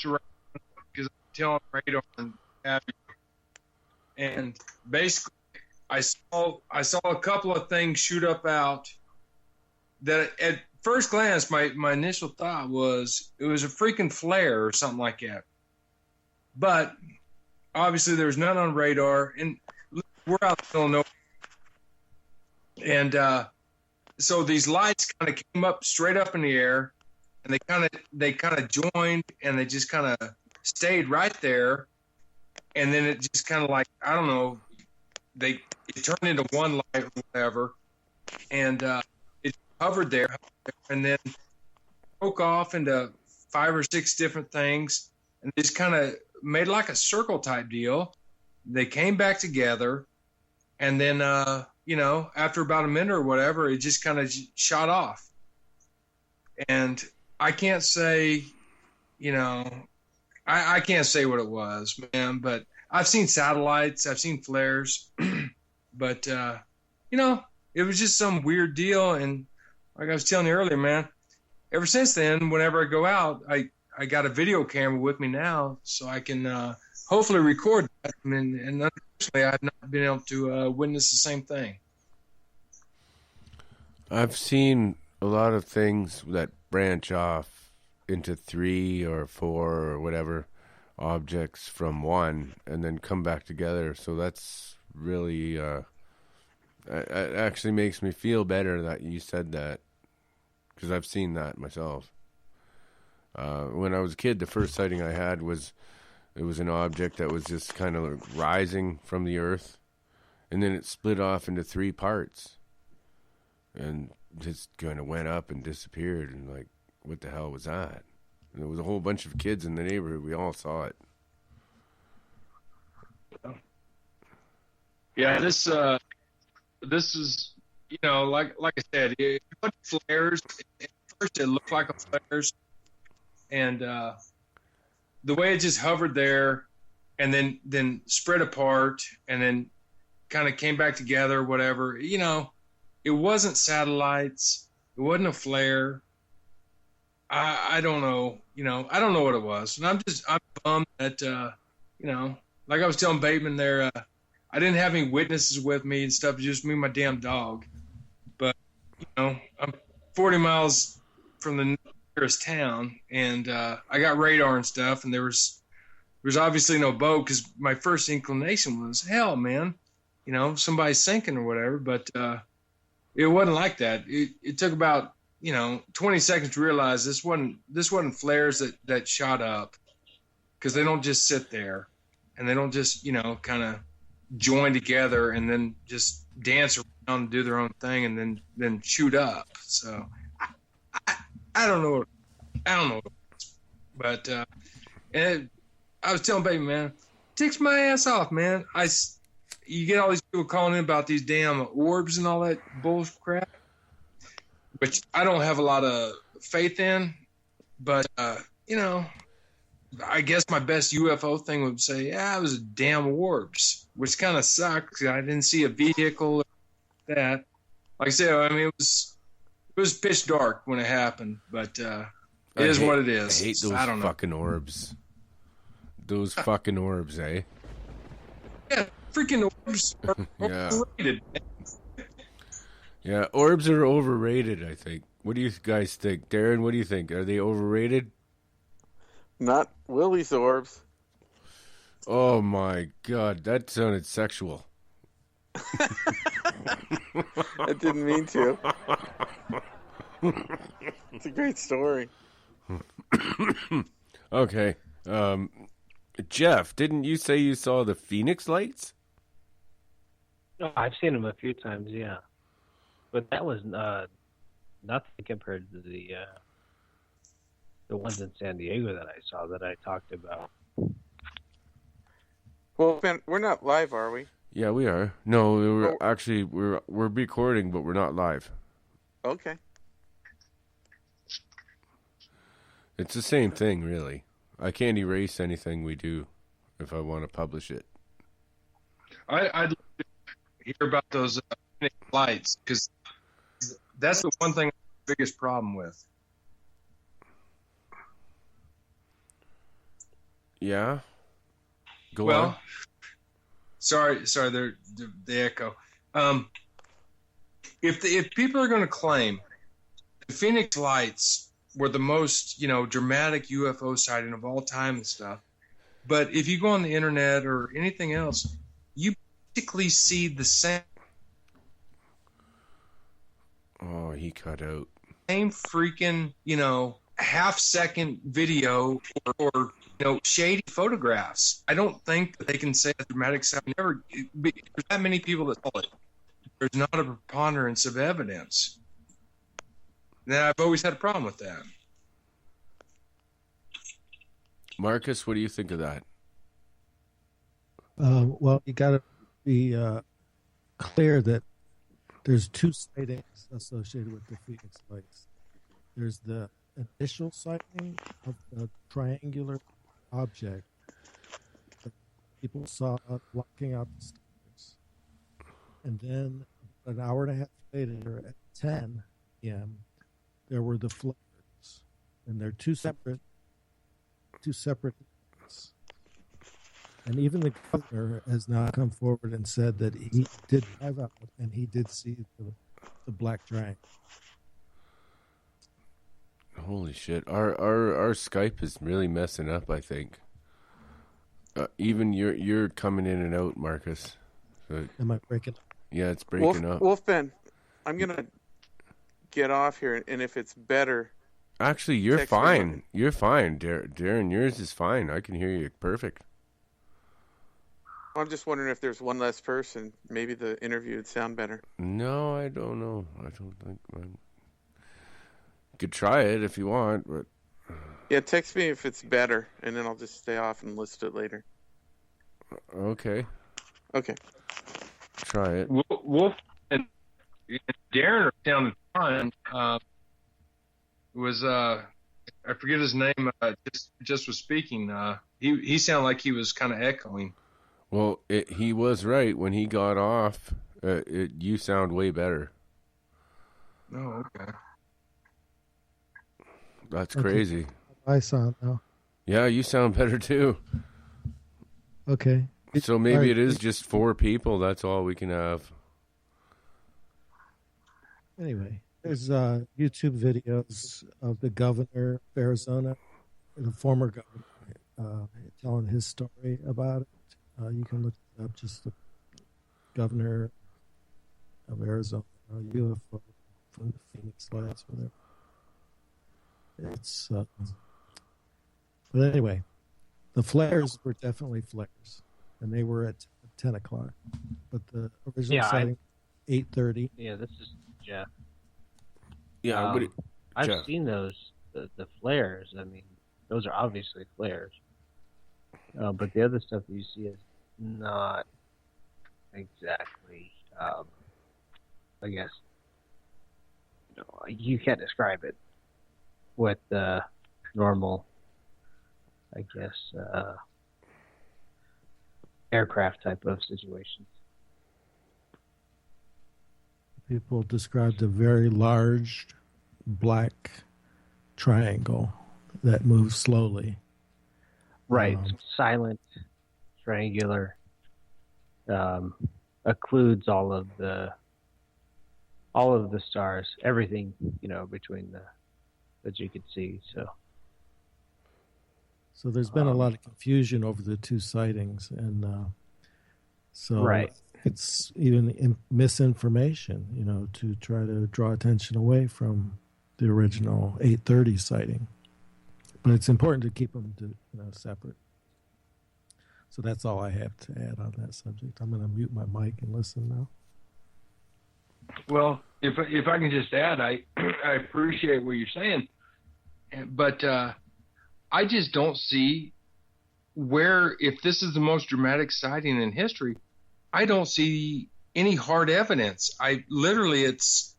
around because I'm telling radar and have you. And basically, I saw a couple of things shoot up out that at first glance, my initial thought was it was a freaking flare or something like that. But obviously, there was none on radar, and we're out in Illinois, and so these lights kind of came up straight up in the air, and they kind of joined, and they just kind of stayed right there, and then it just kind of like, I don't know, it turned into one light or whatever, and it hovered there, and then broke off into 5 or 6 different things, and just kind of made like a circle type deal. They came back together, and then after about a minute or whatever, it just kind of shot off. And I can't say, I can't say what it was, man, but I've seen satellites, I've seen flares, but, it was just some weird deal. And like I was telling you earlier, man, ever since then, whenever I go out, I got a video camera with me now, so I can hopefully record that. And unfortunately, I've not been able to witness the same thing. I've seen a lot of things that branch off into 3 or 4 or whatever objects from one and then come back together. So that's really, it actually makes me feel better that you said that, because I've seen that myself. When I was a kid, the first sighting I had was, it was an object that was just kind of rising from the earth, and then it split off into 3 parts and just kind of went up and disappeared. And like, what the hell was that? And there was a whole bunch of kids in the neighborhood. We all saw it. Yeah, this is, like I said, a bunch of flares. At first, it looked like a flares, and the way it just hovered there, and then spread apart, and then kind of came back together, whatever. It wasn't satellites. It wasn't a flare. I don't know. I don't know what it was, and I'm bummed that like I was telling Bateman there. I didn't have any witnesses with me and stuff, just me and my damn dog. But, I'm 40 miles from the nearest town, and I got radar and stuff, and there was obviously no boat, because my first inclination was, hell, man, somebody's sinking or whatever, but it wasn't like that. It took about, 20 seconds to realize this wasn't flares that shot up, because they don't just sit there, and they don't just, kind of join together and then just dance around and do their own thing and then shoot up. So I don't know. But and I was telling Baby, man, it ticks my ass off, man. You get all these people calling in about these damn orbs and all that bullshit crap, which I don't have a lot of faith in. But I guess my best UFO thing would say, it was a damn orbs, which kind of sucks. I didn't see a vehicle like that. Like I said, I mean, it was pitch dark when it happened, but it is what it is. I hate those fucking orbs. Those fucking orbs, eh? Yeah, freaking orbs are overrated. Yeah, orbs are overrated, I think. What do you guys think? Darren, what do you think? Are they overrated? Not Willy's orbs. Oh my God, that sounded sexual. I didn't mean to. It's a great story. Okay. Jeff, didn't you say you saw the Phoenix lights? No, I've seen them a few times, yeah. But that was nothing compared to the ones in San Diego that I saw that I talked about. Well, Ben, we're not live, are we? Yeah, we are. No, we're recording, but we're not live. Okay. It's the same thing, really. I can't erase anything we do if I want to publish it. I'd love to hear about those lights, because that's the one thing I have the biggest problem with. Yeah. Go Well, on. sorry, the echo. If people are going to claim the Phoenix Lights were the most, dramatic UFO sighting of all time and stuff, but if you go on the internet or anything else, you basically see the same Oh, he cut out. freaking, half-second video or shady photographs. I don't think that they can say a dramatic sighting. There's that many people that saw it. There's not a preponderance of evidence. Now, I've always had a problem with that. Marcus, what do you think of that? Well, you got to be clear that there's two sightings associated with the Phoenix Lights. There's the initial sighting of the triangular object that people saw blocking out the stars. And then an hour and a half later at 10 p.m., there were the flares. And they're two separate things. And even the governor has now come forward and said that he did drive out and he did see the black triangle. Holy shit! Our Skype is really messing up. I think. Even you're coming in and out, Marcus. So, Am I breaking? Yeah, it's breaking up. Wolfman, I'm gonna get off here, and if it's better, Actually, you're text me. fine. You're fine, Darren. Yours is fine. I can hear you perfect. I'm just wondering if there's one less person, maybe the interview would sound better. No, I don't know. I don't think. You could try it if you want, but Yeah, text me if it's better, and then I'll just stay off and listen to it later. okay, Okay. try it. Wolf and Darren sounded fine. Was I forget his name? Just was speaking. He sounded like he was kind of echoing. Well, he was right when he got off. You sound way better. Oh, okay. That's Okay. crazy. I sound now. Yeah, you sound better too. Okay. So maybe All it right. is just 4 people. That's all we can have. Anyway, there's YouTube videos of the governor of Arizona, the former governor, telling his story about it. You can look it up, just the governor of Arizona, UFO from the Phoenix Lights, whatever. It's, but anyway, the flares were definitely flares, and they were at 10 o'clock. But the original Yeah, sighting, 8:30. Yeah, this is Jeff. Yeah, I've Jeff. seen those the flares. I mean, those are obviously flares. But the other stuff that you see is not exactly. I guess you can't describe it with the normal, I guess, aircraft type of situations. People described a very large black triangle that moves slowly. Right. Silent, triangular, occludes all of the stars, everything, between that you could see. So there's been a lot of confusion over the two sightings, and so Right. it's even misinformation, to try to draw attention away from the original 8:30 sighting. But it's important to keep them separate. So that's all I have to add on that subject. I'm going to mute my mic and listen now. Well, if I can just add, I appreciate what you're saying, but I just don't see where, if this is the most dramatic sighting in history, I don't see any hard evidence. It's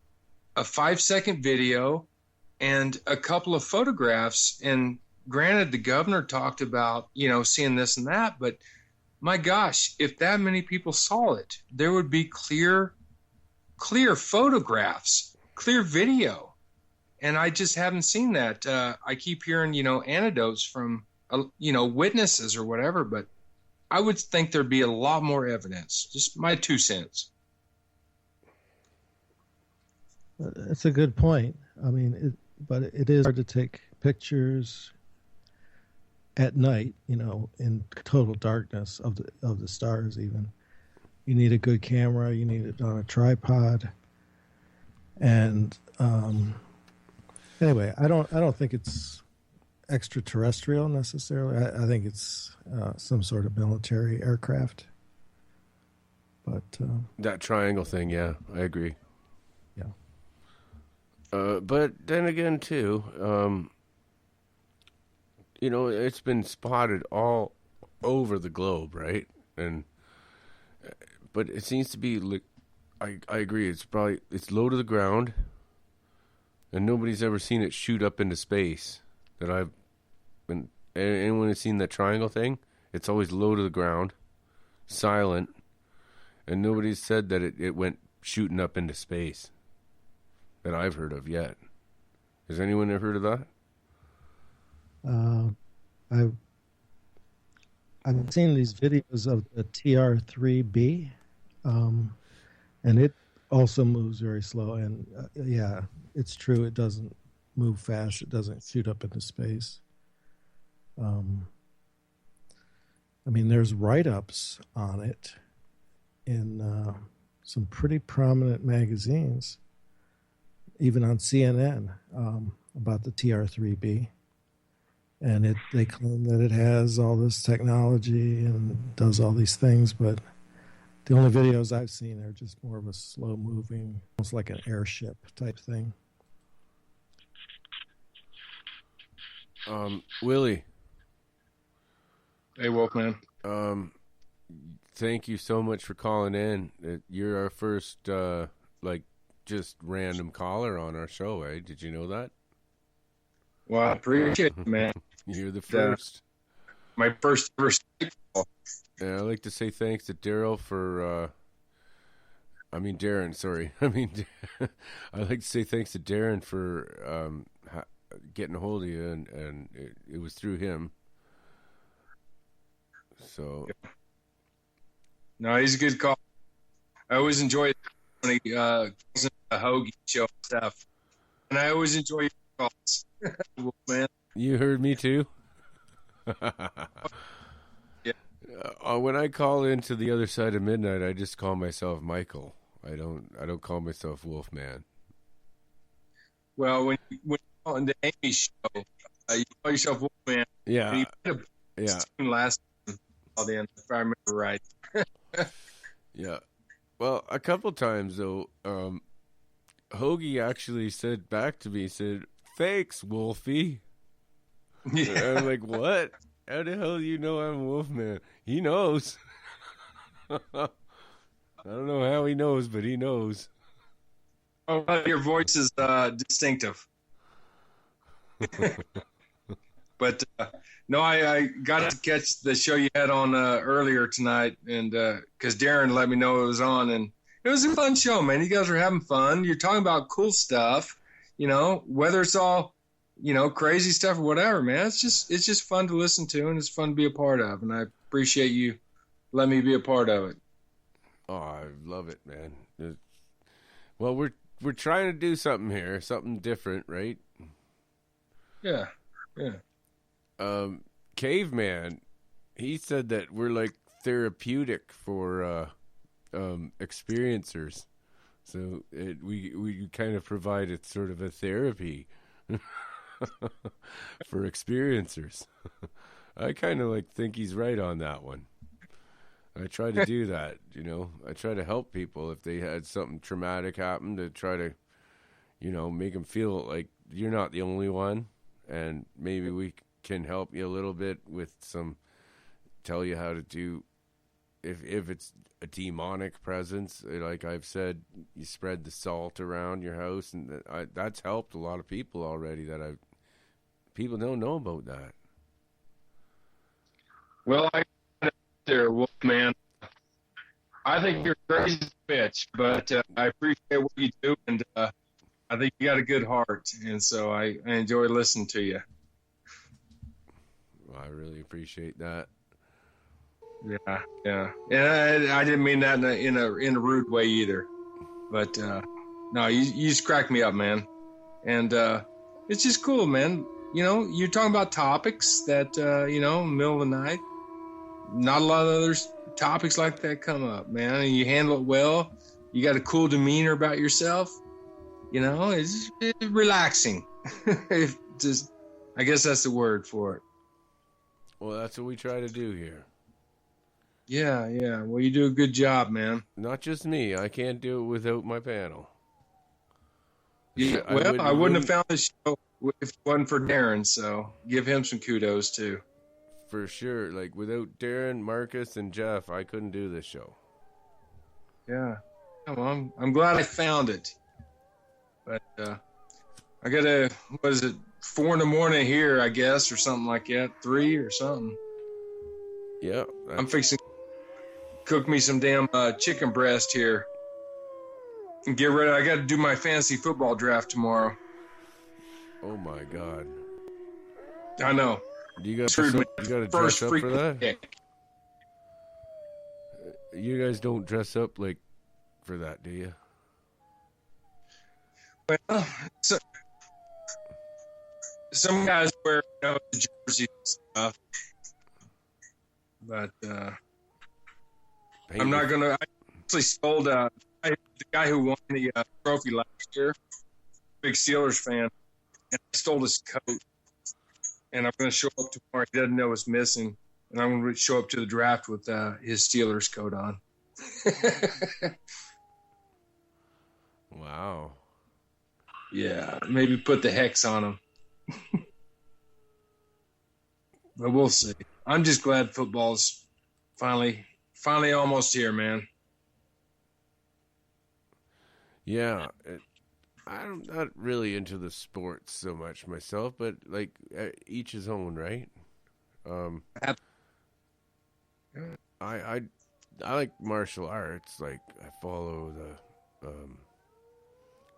a 5-second video and a couple of photographs. And granted, the governor talked about, seeing this and that, but my gosh, if that many people saw it, there would be clear photographs, clear video. And I just haven't seen that. I keep hearing, anecdotes from witnesses or whatever, but I would think there'd be a lot more evidence. Just my 2 cents. That's a good point. I mean, but it is hard to take pictures at night, in total darkness of the stars. Even you need a good camera. You need it on a tripod. And anyway, I don't think it's extraterrestrial necessarily. I think it's some sort of military aircraft. But that triangle thing, yeah, I agree. Yeah. But then again, too, it's been spotted all over the globe, right? But it seems to be, I agree, it's low to the ground, and nobody's ever seen it shoot up into space. That I've been, anyone has seen that triangle thing? It's always low to the ground, silent, and nobody's said that it went shooting up into space that I've heard of yet. Has anyone ever heard of that? I've seen these videos of the TR-3B, and it also moves very slow. And yeah, it's true. It doesn't move fast. It doesn't shoot up into space. I mean, there's write-ups on it in some pretty prominent magazines, even on CNN, about the TR-3B. And they claim that it has all this technology and does all these things, but the only videos I've seen are just more of a slow-moving, almost like an airship type thing. Willy. Hey, Wolfman. Thank you so much for calling in. You're our first, just random caller on our show, eh? Did you know that? Well, I appreciate it, man. You're the first. My first ever Skype call. Yeah, I'd like to say thanks to Daryl for, Darren, sorry. I'd like to say thanks to Darren for getting a hold of you, and it was through him. So. No, he's a good call. I always enjoy it when he calls in a Hoagie show and stuff. And I always enjoy your calls. Man. You heard me too? Yeah. When I call into the other side of midnight, I just call myself Michael. I don't call myself Wolfman. Well, when you call into Amy's show, you call yourself Wolfman. Yeah. Yeah. Last call in, if I remember right. Yeah. Well, a couple times though, Hoagie actually said back to me, "Thanks, Wolfie." Yeah. I'm like, what? How the hell do you know I'm Wolfman? He knows. I don't know how he knows, but he knows. Oh, your voice is distinctive. But no, I got to catch the show you had on earlier tonight, and because Darren let me know it was on, and it was a fun show, man. You guys are having fun. You're talking about cool stuff, whether it's all, crazy stuff or whatever, man. It's just fun to listen to, and it's fun to be a part of, and I appreciate you letting me be a part of it. Oh, I love it, man. Well, we're trying to do something here, something different, right? Yeah. Caveman, he said that we're like therapeutic for experiencers, so we kind of provide it sort of a therapy for experiencers. I kind of think he's right on that one. I try to do that, I try to help people if they had something traumatic happen, to try to, make them feel like you're not the only one, and maybe we can help you a little bit with tell you how to do, if it's a demonic presence, like I've said, you spread the salt around your house, and that's helped a lot of people already. People don't know about that. Well, there, Wolfman. I think you're crazy bitch, but I appreciate what you do, and I think you got a good heart, and so I enjoy listening to you. Well, I really appreciate that. Yeah. And I didn't mean that in a rude way either. But no, you just cracked me up, man. And it's just cool, man. You're talking about topics that middle of the night. Not a lot of other topics like that come up, man. And you handle it well. You got a cool demeanor about yourself. It's relaxing. I guess that's the word for it. Well, that's what we try to do here. Yeah. Well, you do a good job, man. Not just me. I can't do it without my panel. Yeah, well, I wouldn't have found this show if it wasn't for Darren, so give him some kudos, too. For sure. Like, without Darren, Marcus, and Jeff, I couldn't do this show. Yeah. Well, I'm glad I found it. But I got to, 4 a.m. here, I guess, or something like that. 3 or something. Yeah. I'm fixing to cook me some damn chicken breast here. And get ready. I got to do my fantasy football draft tomorrow. Oh, my God. I know. You got to dress up for that? Pick. You guys don't dress up like for that, do you? Well, some guys wear the jerseys and stuff, but I'm not gonna. I actually sold the guy who won the trophy last year. Big Steelers fan, and I stole his coat. And I'm going to show up tomorrow. He doesn't know it's missing, and I'm going to show up to the draft with his Steelers coat on. Wow. Yeah, maybe put the hex on him. But we'll see. I'm just glad football's finally almost here, man. Yeah, I'm not really into the sports so much myself, but like each his own, right? I like martial arts. Like I follow the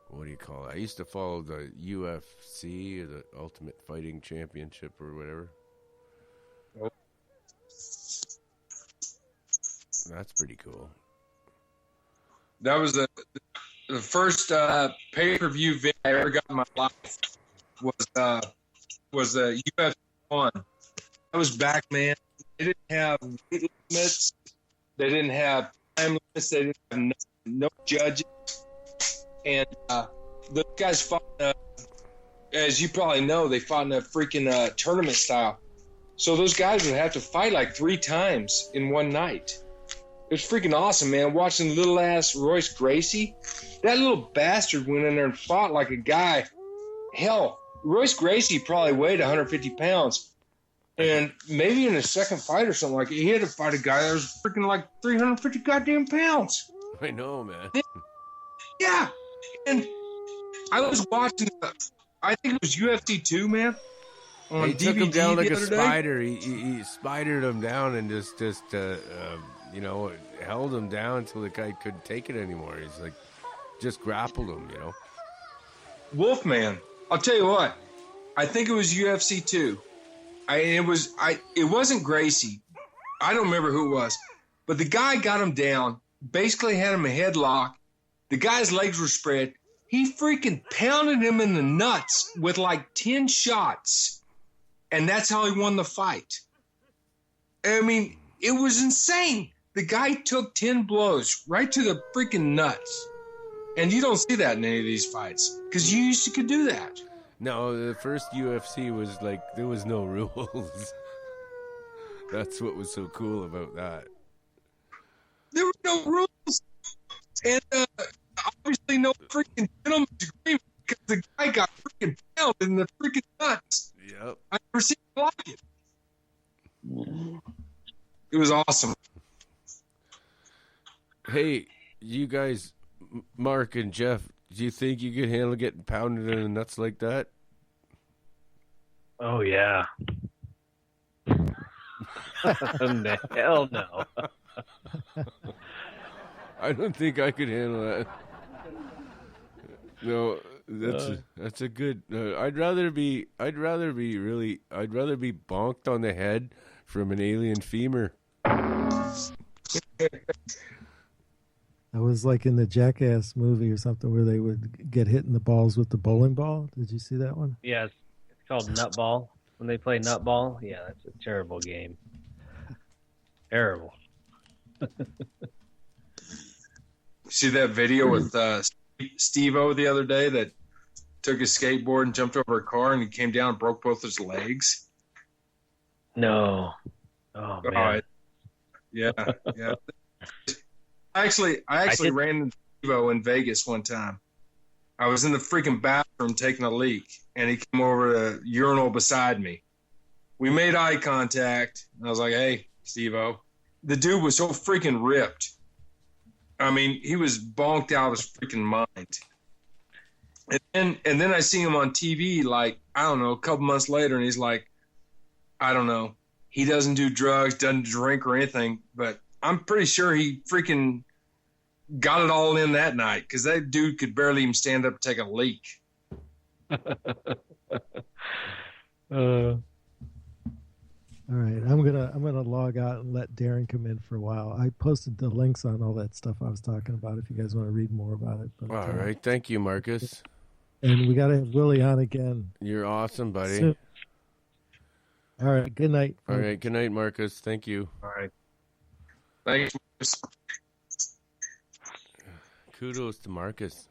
what do you call it? I used to follow the UFC, or the Ultimate Fighting Championship, or whatever. Oh. That's pretty cool. That was the first pay-per-view video I ever got in my life was the UFC 1. That was back, man. They didn't have weight limits. They didn't have time limits. They didn't have no judges. And the guys fought, as you probably know, they fought in a freaking tournament style. So those guys would have to fight like 3 times in one night. It was freaking awesome, man. Watching little ass Royce Gracie. That little bastard went in there and fought like a guy. Hell, Royce Gracie probably weighed 150 pounds. And maybe in his second fight or something like that, he had to fight a guy that was freaking like 350 goddamn pounds. I know, man. Yeah. And I was watching, I think it was UFC 2, man. He took him down like a spider. He spidered him down and just held him down until the guy couldn't take it anymore. He's like, just grappled him, Wolfman. I'll tell you what. I think it was UFC 2. It wasn't Gracie. I don't remember who it was. But the guy got him down, basically had him a headlock. The guy's legs were spread. He freaking pounded him in the nuts with like 10 shots. And that's how he won the fight. I mean, it was insane. The guy took 10 blows right to the freaking nuts. And you don't see that in any of these fights because you used to could do that. No, the first UFC was like, there was no rules. That's what was so cool about that. There were no rules. And obviously no freaking gentleman's agreement because the guy got freaking pounded in the freaking nuts. Yep. I've never seen it like it. It was awesome. Hey, you guys, Mark and Jeff, do you think you could handle getting pounded in the nuts like that? Oh, yeah. Hell no. I don't think I could handle that. No, That's a good. I'd rather be bonked on the head from an alien femur. That was like in the Jackass movie or something where they would get hit in the balls with the bowling ball. Did you see that one? Yeah, it's called Nutball. When they play Nutball, yeah, that's a terrible game. Terrible. See that video with Steve-O the other day that took his skateboard and jumped over a car and he came down and broke both his legs? No. Oh, man. Yeah. I actually ran into Steve-O in Vegas one time. I was in the freaking bathroom taking a leak, and he came over to the urinal beside me. We made eye contact, and I was like, hey, Steve-O. The dude was so freaking ripped. I mean, he was bonked out of his freaking mind. And then I see him on TV, like, I don't know, a couple months later, and he's like, I don't know. He doesn't do drugs, doesn't drink or anything, but I'm pretty sure he freaking got it all in that night because that dude could barely even stand up and take a leak. All right, I'm gonna log out and let Darren come in for a while. I posted the links on all that stuff I was talking about if you guys want to read more about it. But, all right, thank you, Marcus. And we got to have Willy on again. You're awesome, buddy. Soon. All right, good night. All right, good night, Marcus. Thank you. All right. Thanks, Marcus. Kudos to Marcus.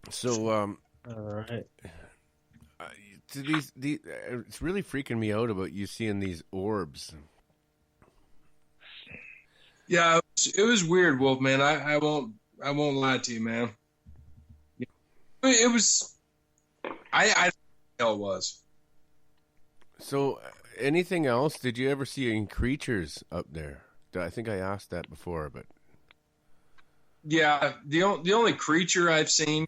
So, all right. It's really freaking me out about you seeing these orbs. Yeah, it was weird, Wolfman. I won't lie to you, man. It was. I know it was. So, anything else? Did you ever see any creatures up there? I think I asked that before, but yeah, the only creature I've seen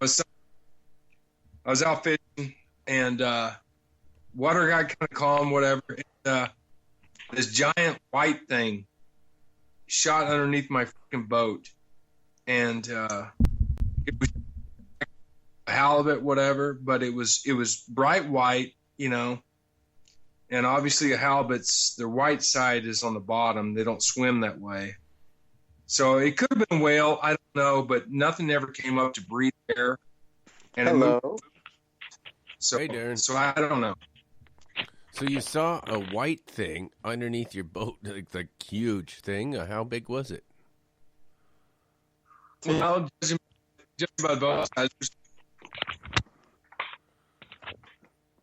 was I was out fishing and water got kind of calm, whatever. And, this giant white thing shot underneath my freaking boat, and it was a halibut, whatever. But it was bright white, you know. And obviously, a halibut's their white side is on the bottom. They don't swim that way. So it could have been a whale. I don't know, but nothing ever came up to breathe air. And Hello. So, hey, Darren. So I don't know. So you saw a white thing underneath your boat, like huge thing. How big was it? Well, just about both sides.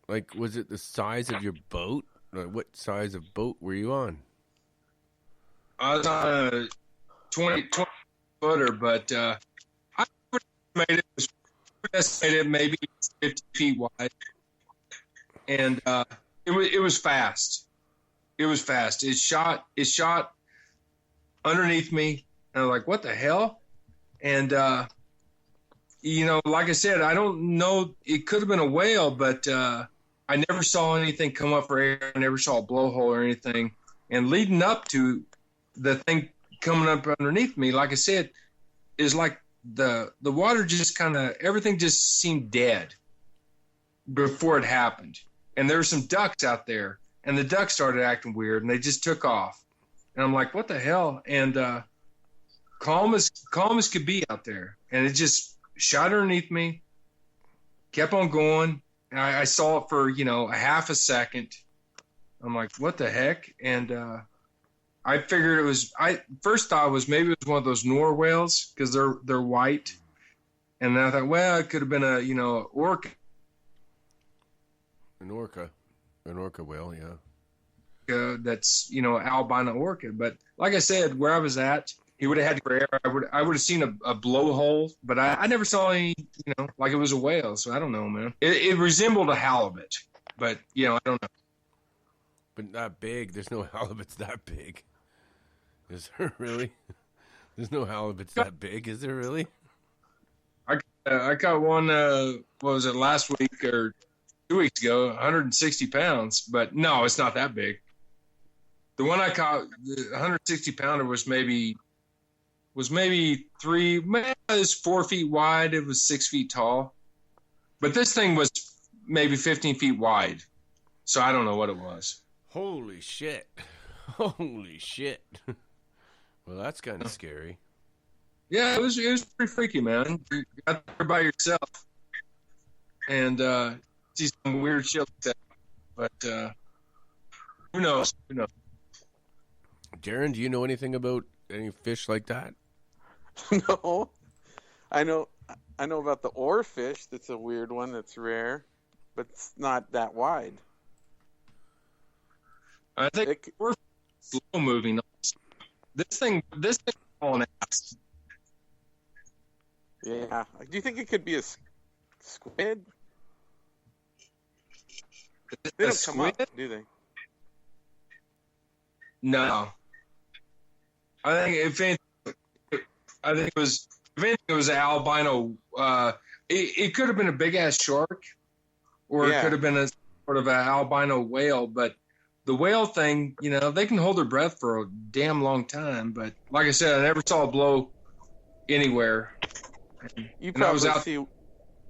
Like, was it the size of your boat? Like, what size of boat were you on? I was on a 20 footer, but I estimated maybe 50 feet wide, and it was fast. It was fast. It shot underneath me, and I was like, "What the hell?" And you know, like I said, I don't know. It could have been a whale, but I never saw anything come up for air. I never saw a blowhole or anything. And leading up to the thing coming up underneath me, like I said, is like the water just kind of, everything just seemed dead before it happened. And there were some ducks out there, and the ducks started acting weird, and they just took off. And I'm like, what the hell? And calm as could be out there. And it just shot underneath me, kept on going. And I saw it for, a half a second. I'm like, what the heck? And I figured it was, first thought was maybe it was one of those Nor whales because they're white. And then I thought, well, it could have been a, orca. An orca whale, yeah. That's, albino orca. But like I said, where I was at, he would have had to air. I would have seen a blowhole, but I never saw any, like it was a whale. So I don't know, man. It resembled a halibut, but I don't know. But not big. There's no halibuts that big. Is there really? There's no halibuts that big. Is there really? I caught one. What was it, last week or 2 weeks ago? 160 pounds. But no, it's not that big. The one I caught, the 160 pounder, was maybe was maybe it was 4 feet wide. It was 6 feet tall. But this thing was maybe 15 feet wide. So I don't know what it was. Holy shit. Holy shit. Well, that's kind of scary. Yeah, it was pretty freaky, man. You got there by yourself. And see some weird shit like that. But who knows? Who knows? Darren, do you know anything about any fish like that? No, I know about the oarfish. That's a weird one. That's rare, but it's not that wide. I think we're slow moving. This thing on ass. Yeah. Do you think it could be a squid? They don't come up, do they? No. I think it was an albino. It could have been a big ass shark, or it could have been a sort of an albino whale. But the whale thing, they can hold their breath for a damn long time. But like I said, I never saw it blow anywhere. You probably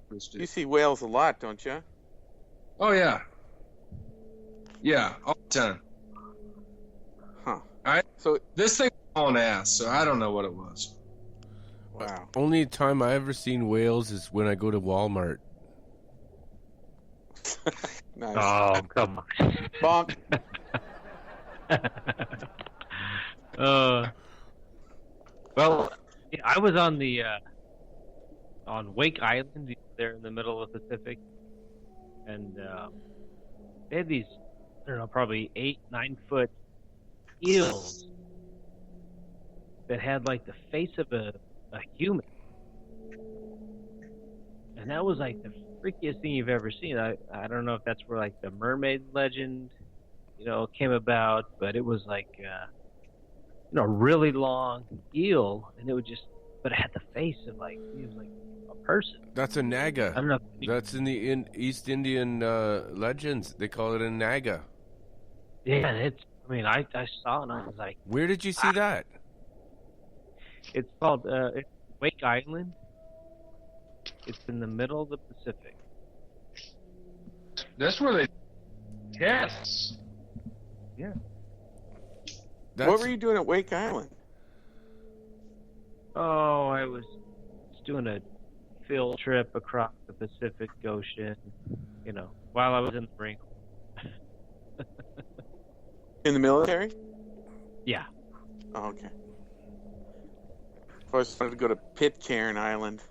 you see whales a lot, don't you? Oh yeah, yeah, all the time. Huh. So this thing was on ass, so I don't know what it was. Wow. Only time I ever seen whales is when I go to Walmart. Nice. Oh, come on. Bonk. Well, I was on the on Wake Island there in the middle of the Pacific, and they had these, I don't know, probably 8-9 foot eels that had like the face of a human, and that was like the freakiest thing you've ever seen. I don't know if that's where like the mermaid legend, came about, but it was like really long eel, and but it had the face of like it was like a person. That's a naga. I don't know. That's in the East Indian legends. They call it a naga. Yeah, I saw it and I was like, where did you see that? It's called it's Wake Island. It's in the middle of the Pacific. That's where they tests. Yeah. What were you doing at Wake Island? Oh, I was doing a field trip across the Pacific Ocean, while I was in the Marine Corps. In the military? Yeah. Oh, okay. I just wanted to go to Pitcairn Island.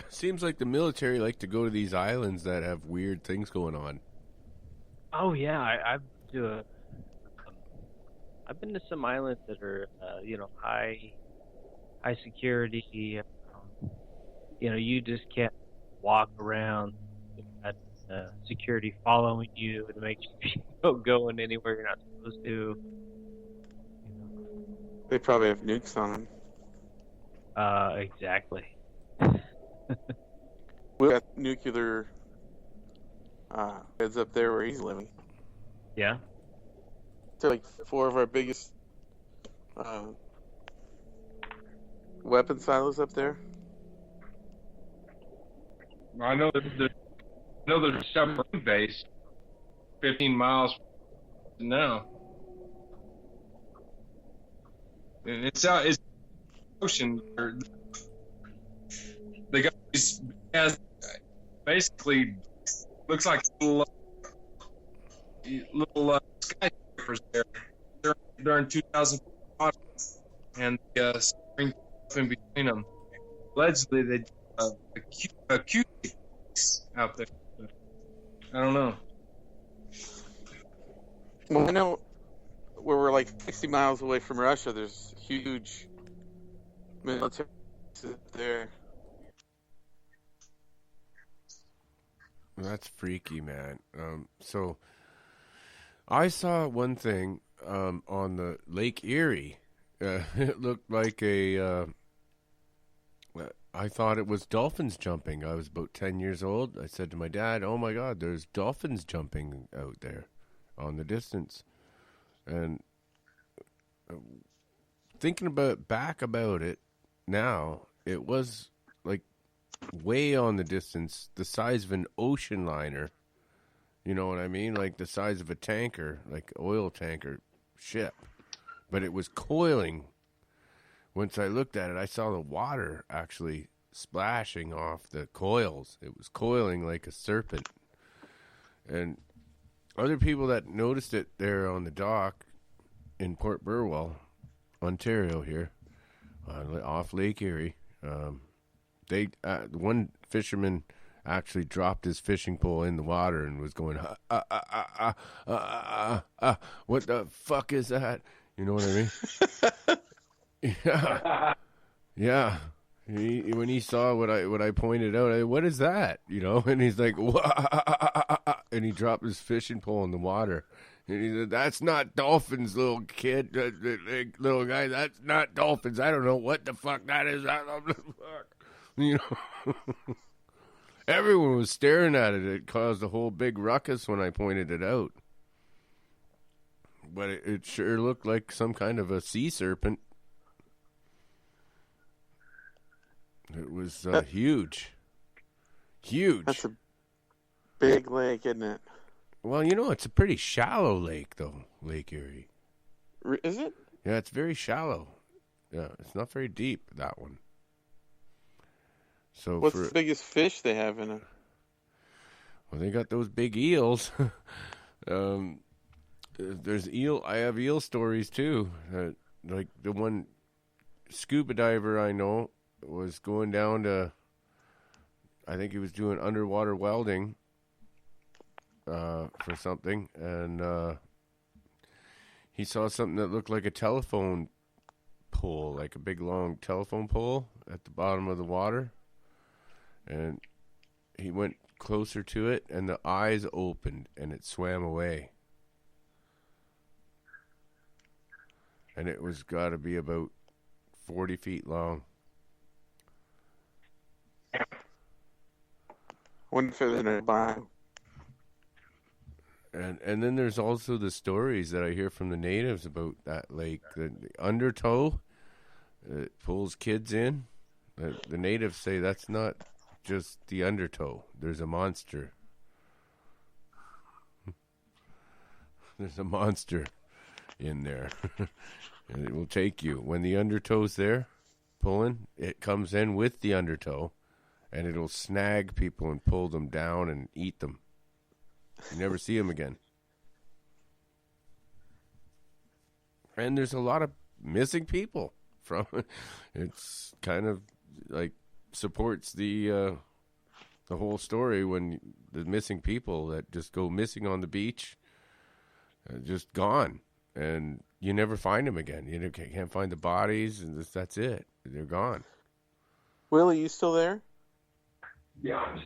Seems like the military like to go to these islands that have weird things going on. Oh yeah, I've been to some islands that are high security. You just can't walk around. Security following you to make sure you don't go in anywhere you're not supposed to. They probably have nukes on them. Exactly. We got nuclear heads up there where he's living. Yeah. They're like 4 of our biggest weapon silos up there. I know there's a submarine base 15 miles now. And it's ocean. They got these basically looks like little skyscrapers there during 2000, and the spring in between them. Allegedly, they a cute out there. But I don't know. Well, I know where we're like 60 miles away from Russia. There's huge military bases there. That's freaky, man. So I saw one thing on the Lake Erie. It looked like I thought it was dolphins jumping. I was about 10 years old. I said to my dad, "Oh my God, there's dolphins jumping out there on the distance." And thinking about it, now, it was like way on the distance, the size of an ocean liner. You know what I mean? Like the size of a tanker, like oil tanker ship. But it was coiling. Once I looked at it, I saw the water actually splashing off the coils. It was coiling like a serpent. And other people that noticed it there on the dock in Port Burwell, Ontario here, off Lake Erie, one fisherman actually dropped his fishing pole in the water and was going, what the fuck is that? You know what I mean? Yeah. Yeah. When he saw what I pointed out, what is that? You know, and he's like, and he dropped his fishing pole in the water. And he said, "That's not dolphins, little kid, little guy. That's not dolphins. I don't know what the fuck that is. You know." Everyone was staring at it. It caused a whole big ruckus when I pointed it out. But it sure looked like some kind of a sea serpent. It was huge. Huge. That's a big lake, isn't it? Well, you know, it's a pretty shallow lake, though, Lake Erie. Is it? Yeah, it's very shallow. Yeah, it's not very deep, that one. So what's the biggest fish they have in it? Well, they got those big eels. There's eel. I have eel stories, too. Like the one scuba diver I know was going down to, I think he was doing underwater welding for something, and he saw something that looked like a telephone pole, like a big long telephone pole at the bottom of the water, and he went closer to it, and the eyes opened, and it swam away. And it was got to be about 40 feet long. Wouldn't fit in a barn. And then there's also the stories that I hear from the natives about that lake. The undertow, it pulls kids in. The natives say that's not just the undertow. There's a monster. There's a monster in there. And it will take you. When the undertow's there, pulling, it comes in with the undertow, and it'll snag people and pull them down and eat them. You never see them again. And there's a lot of missing people from it. It's kind of like supports the whole story when the missing people that just go missing on the beach, just gone, and you never find them again. You can't find the bodies, and that's it. They're gone. Willie, you still there? Yeah.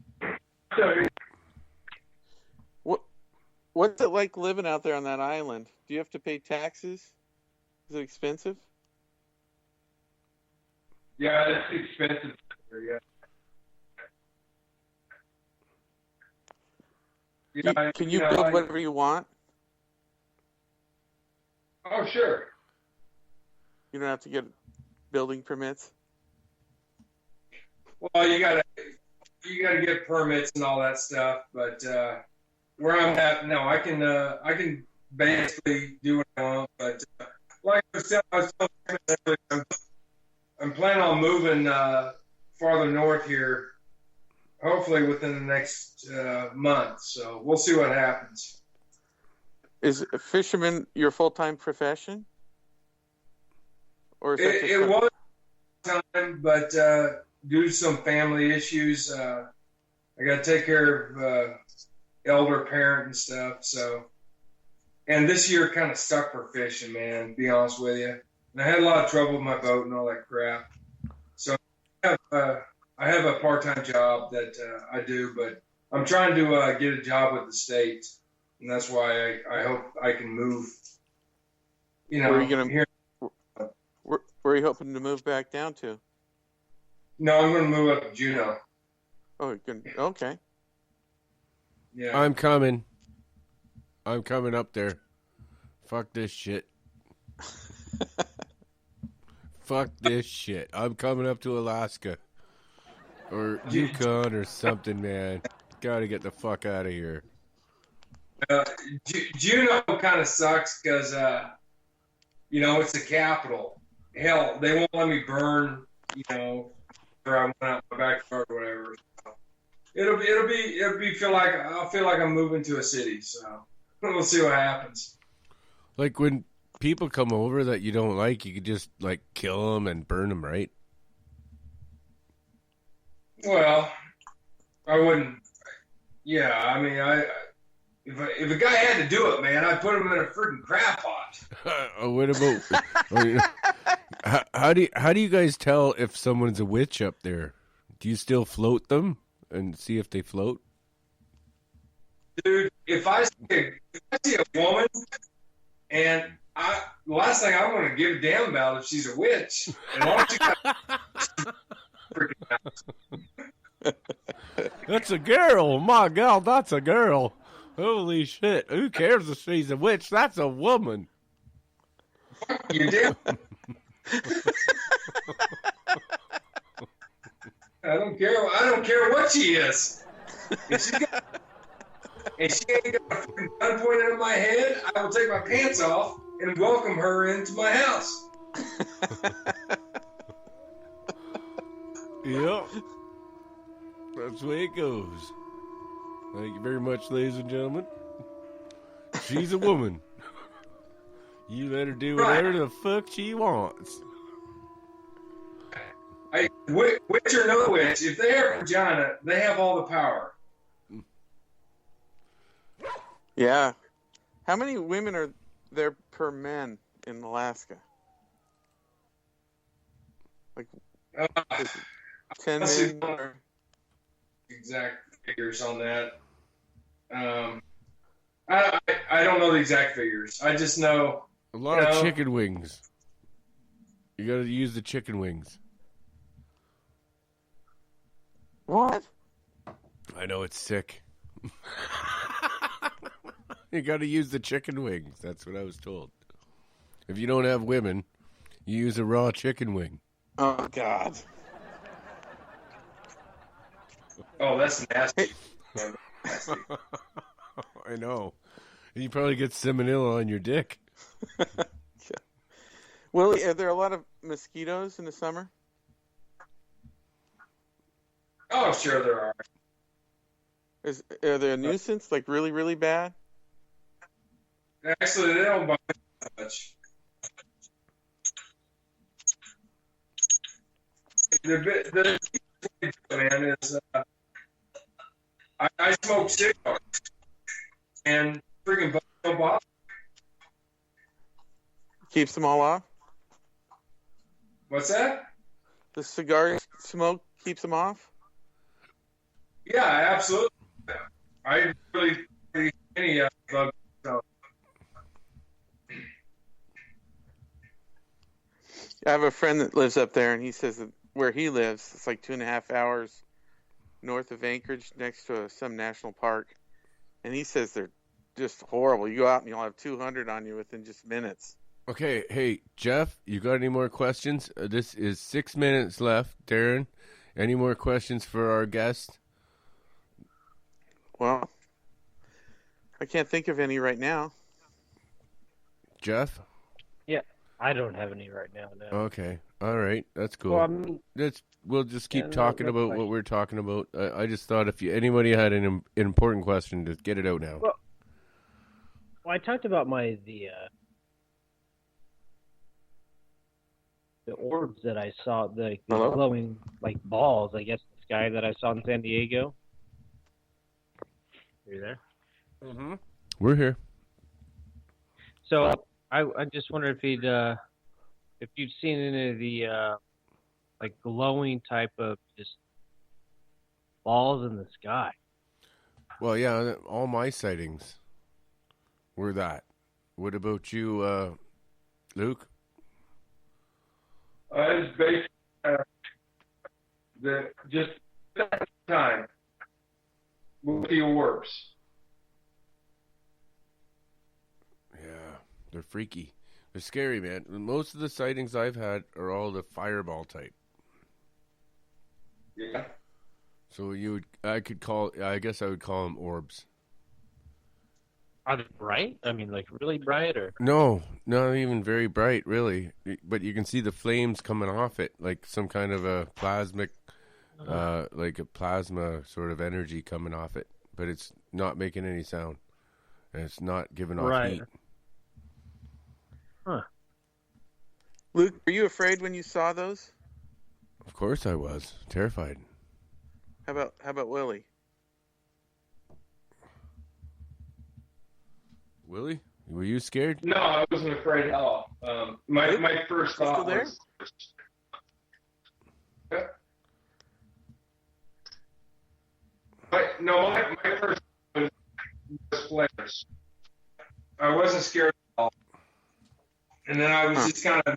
Sorry. What's it like living out there on that island? Do you have to pay taxes? Is it expensive? Yeah, it's expensive. Yeah. Can you build whatever you want? Oh, sure. You don't have to get building permits? Well, you gotta get permits and all that stuff, but where I'm at now, I can basically do what I want. But like I said, I'm planning on moving farther north here, hopefully within the next month. So we'll see what happens. Is fisherman your full-time profession? Or is it was time, but due to some family issues, I got to take care of elder parent and stuff. So, and this year kind of stuck for fishing, man, to be honest with you. And I had a lot of trouble with my boat and all that crap. So I have a part-time job that I do, but I'm trying to get a job with the state, and that's why I hope I can move. You know, where are you hoping to move back down to? No, I'm going to move up to Juneau. Oh, good. Okay. Yeah. I'm coming up there. Fuck this shit. fuck this shit. I'm coming up to Alaska or Yukon or something, man. Gotta get the fuck out of here. Juneau kind of sucks because, it's the capital. Hell, they won't let me burn, where I went out my backyard or whatever. So I'll feel like I'm moving to a city. So we'll see what happens. Like when people come over that you don't like, you could just like kill them and burn them, right? Well, I wouldn't. Yeah, I mean, if a guy had to do it, man, I'd put him in a freaking crap pot. What about? How do you guys tell if someone's a witch up there? Do you still float them and see if they float? Dude, if I see a woman, and the last thing I'm going to give a damn about if she's a witch, and why don't you freaking out? That's a girl, my God, that's a girl. Holy shit! Who cares if she's a witch? That's a woman. You damn. I don't care what she is. If she ain't got a fucking gun pointed at my head, I will take my pants off and welcome her into my house. Yep. That's the way it goes. Thank you very much, ladies and gentlemen. She's a woman. You let her do whatever the fuck she wants. Witch or no witch, if they have a vagina, they have all the power. Yeah. How many women are there per man in Alaska? Like 10 men? Or... Exact figures on that. I don't know the exact figures. I just know a lot of chicken wings. You got to use the chicken wings. What? I know it's sick. You got to use the chicken wings. That's what I was told. If you don't have women, you use a raw chicken wing. Oh, God. Oh, that's nasty. I know. You probably get salmonella on your dick. Yeah. Willie, are there a lot of mosquitoes in the summer? Oh, sure there are. Are they a nuisance, like really, really bad? Actually, they don't bite much. The man is I smoke cigars and freaking don't bother. Keeps them all off? What's that? The cigar smoke keeps them off? Yeah, absolutely. I really think any bug. So. I have a friend that lives up there, and he says that where he lives, it's like 2.5 hours north of Anchorage, next to some national park. And he says they're just horrible. You go out and you'll have 200 on you within just minutes. Okay, hey, Jeff, you got any more questions? This is 6 minutes left. Darren, any more questions for our guest? Well, I can't think of any right now. Jeff? Yeah, I don't have any right now. No. Okay, all right, that's cool. Well, I mean, we'll just keep talking about what we're talking about. I just thought if anybody had an important question, just get it out now. Well, I talked about the orbs that I saw, the glowing like balls, I guess, in the sky that I saw in San Diego. Are you there? Mm-hmm. We're here. So I just wondered if you'd seen any of the like glowing type of just balls in the sky. Well, yeah, all my sightings were that. What about you, Luke? It's based just that time with the orbs. Yeah, they're freaky. They're scary, man. Most of the sightings I've had are all the fireball type. Yeah. So I guess I would call them orbs. Are they bright? I mean, like really bright, or No, not even very bright, really. But you can see the flames coming off it, like some kind of a like a plasma sort of energy coming off it. But it's not making any sound, and it's not giving off heat. Huh. Luke, were you afraid when you saw those? Of course I was. Terrified. How about Willie? Willie, were you scared? No, I wasn't afraid at all. My first Still thought there? was. My first thought was flares. I wasn't scared at all. And then I was just kind of,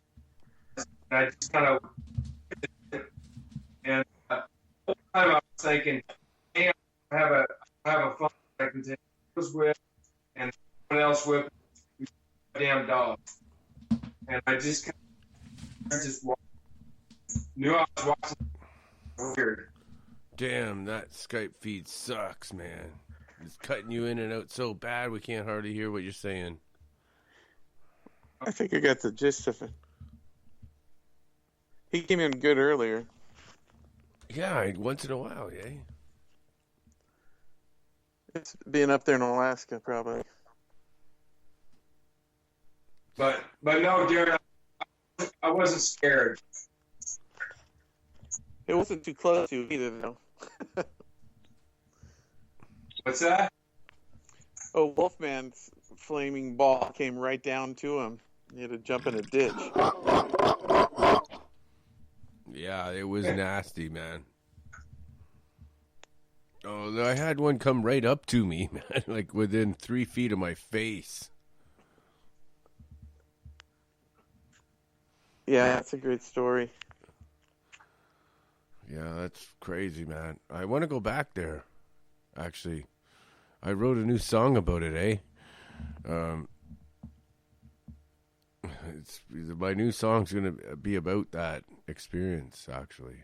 and the whole time I was thinking, damn, I have a phone I can take those with, and someone else with a damn dog. And I just knew I was watching weird. Damn, that Skype feed sucks, man. It's cutting you in and out so bad we can't hardly hear what you're saying. I think I got the gist of it. He came in good earlier. Yeah, once in a while, yeah. It's being up there in Alaska, probably. But no, Darren, I wasn't scared. It wasn't too close to you either, though. What's that? Oh, Wolfman's flaming ball came right down to him. He had to jump in a ditch. Yeah, it was nasty, man. Oh, I had one come right up to me, man, like within 3 feet of my face. Yeah, that's a great story. Yeah, that's crazy, man. I want to go back there, actually. I wrote a new song about it, my new song's going to be about that experience, actually.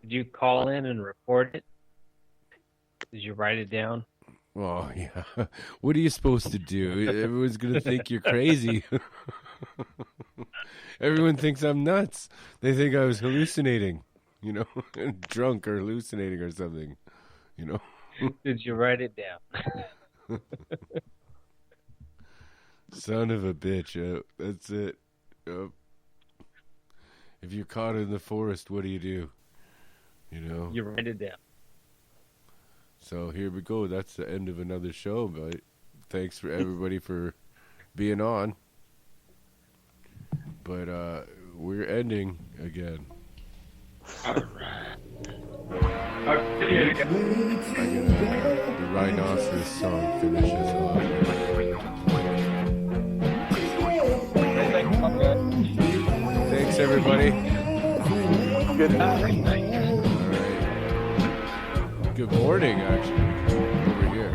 did you call in and record it? Did you write it down? Well, yeah. What are you supposed to do? Everyone's going to think you're crazy. Everyone thinks I'm nuts. They think I was hallucinating, drunk or hallucinating or something, Did you write it down? Son of a bitch. That's it. If you're caught in the forest, what do? You write it down. So here we go. That's the end of another show. But thanks for everybody for being on. But we're ending again. All right. The rhinoceros song finishes off. Thanks, everybody. Good night. All right. Good morning, actually, over here.